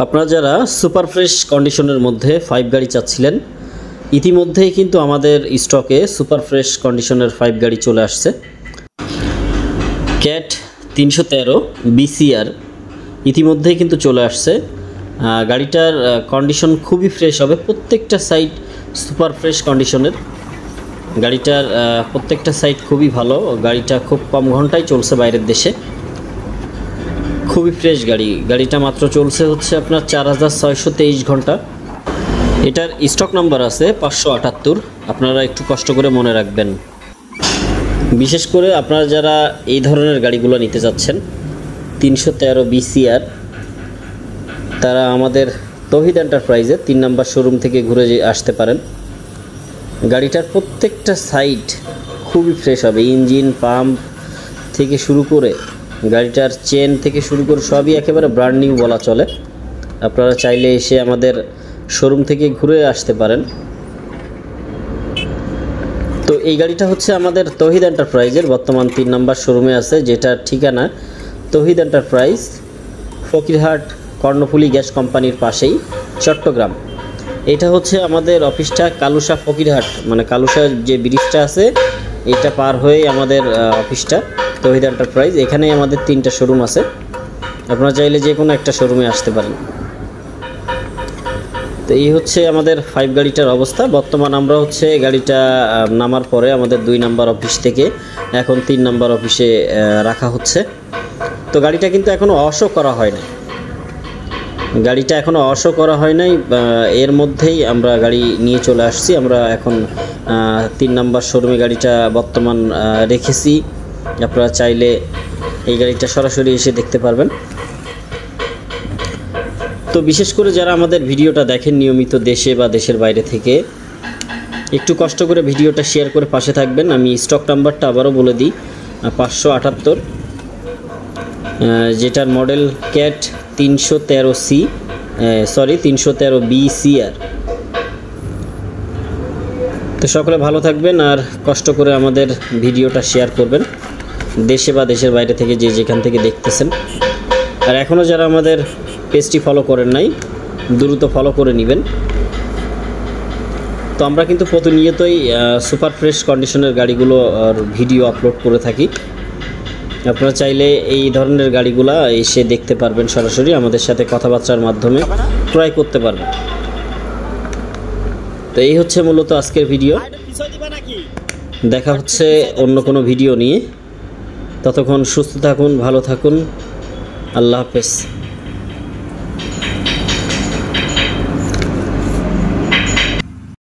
আপনারা যারা super fresh কন্ডিশনের মধ্যে 5 গাড়ি চাচ্ছিলেন, ইতিমধ্যেই কিন্তু আমাদের স্টকে সুপার ফ্রেশ কন্ডিশনের 5 গাড়ি চলে আসছে। ক্যাট 313 BCR ইতিমধ্যেই কিন্তু চলে আসছে। গাড়িটার কন্ডিশন খুবই ফ্রেশ হবে, প্রত্যেকটা সাইড সুপার ফ্রেশ কন্ডিশনের। গাড়িটার প্রত্যেকটা সাইড খুবই ভালো, গাড়িটা খুব কম ঘন্টায় চলছে বাইরের দেশে, খুবই ফ্রেশ গাড়িটা মাত্র চলছে হচ্ছে আপনার 4623 ঘন্টা। এটার স্টক নাম্বার আছে 578, আপনারা একটু কষ্ট করে মনে রাখবেন। বিশেষ করে আপনারা যারা এই ধরনের গাড়িগুলো নিতে যাচ্ছেন 313 BCR, তারা আমাদের তৌহিদ এন্টারপ্রাইজে 3 নম্বর শোরুম থেকে ঘুরে আসতে পারেন। গাড়িটার প্রত্যেকটা সাইড খুবই ফ্রেশ হবে, ইঞ্জিন পাম্প থেকে শুরু করে গাড়িটার চেন থেকে শুরু করে সবই একেবারে ব্র্যান্ড নিউ বলা চলে। আপনারা চাইলে এসে আমাদের শোরুম থেকে ঘুরে আসতে পারেন। তো এই গাড়িটা হচ্ছে আমাদের তৌহিদ এন্টারপ্রাইজের বর্তমান 3 নম্বর শোরুমে আছে, যেটার ঠিকানা তৌহিদ এন্টারপ্রাইজ, ফকিরহাট কর্ণফুলী গ্যাস কোম্পানির পাশেই, চট্টগ্রাম। এটা হচ্ছে আমাদের অফিসটা কালুশা ফকিরহাট, মানে কালুশা যে ব্রিজটা আছে এটা পার হয়ে আমাদের অফিসটা তৌহিদ এন্টারপ্রাইজ। এখানেই আমাদের 3টা শোরুম আছে, আপনারা চাইলে যে কোনো একটা শোরুমে আসতে পারেন। তো এই হচ্ছে আমাদের 5 গাড়িটার অবস্থা। বর্তমান আমরা হচ্ছে গাড়িটা নামার পরে আমাদের 2 নম্বর অফিস থেকে এখন 3 নম্বর অফিসে রাখা হচ্ছে। তো গাড়িটা কিন্তু এখনও অশো করা হয় নাই, এর মধ্যেই আমরা গাড়ি নিয়ে চলে আসছি। আমরা এখন 3 নম্বর শোরুমে গাড়িটা বর্তমান রেখেছি। আপনারা চাইলে এই গাড়িটা সরাসরি এসে দেখতে পারবেন। তো বিশেষ করে যারা আমাদের ভিডিওটা দেখেন নিয়মিত দেশে বা দেশের বাইরে থেকে, একটু কষ্ট করে ভিডিওটা শেয়ার করে পাশে থাকবেন। আমি স্টক নাম্বারটা আবারও বলে দিই, 578, যেটার মডেল ক্যাট 313 BCR। তো সকলে ভালো থাকবেন আর কষ্ট করে আমাদের ভিডিওটা শেয়ার করবেন, দেশে বা দেশের বাইরে থেকে যে যেখান থেকে দেখতেছেন। আর এখনও যারা আমাদের পেজটি ফলো করেন নাই, দ্রুত ফলো করে নেবেন। তো আমরা কিন্তু প্রতিনিয়তই সুপার ফ্রেশ কন্ডিশনের গাড়িগুলো ভিডিও আপলোড করে থাকি। আপনারা চাইলে এই ধরনের গাড়িগুলো এসে দেখতে পারবেন, সরাসরি আমাদের সাথে কথাবার্তার মাধ্যমে ক্রয় করতে পারবেন। তো এই হচ্ছে মূলত আজকের ভিডিও। দেখা হচ্ছে অন্য কোনো ভিডিও নিয়ে। ততক্ষণ সুস্থ থাকুন, ভালো থাকুন, আল্লাহ হাফেজ।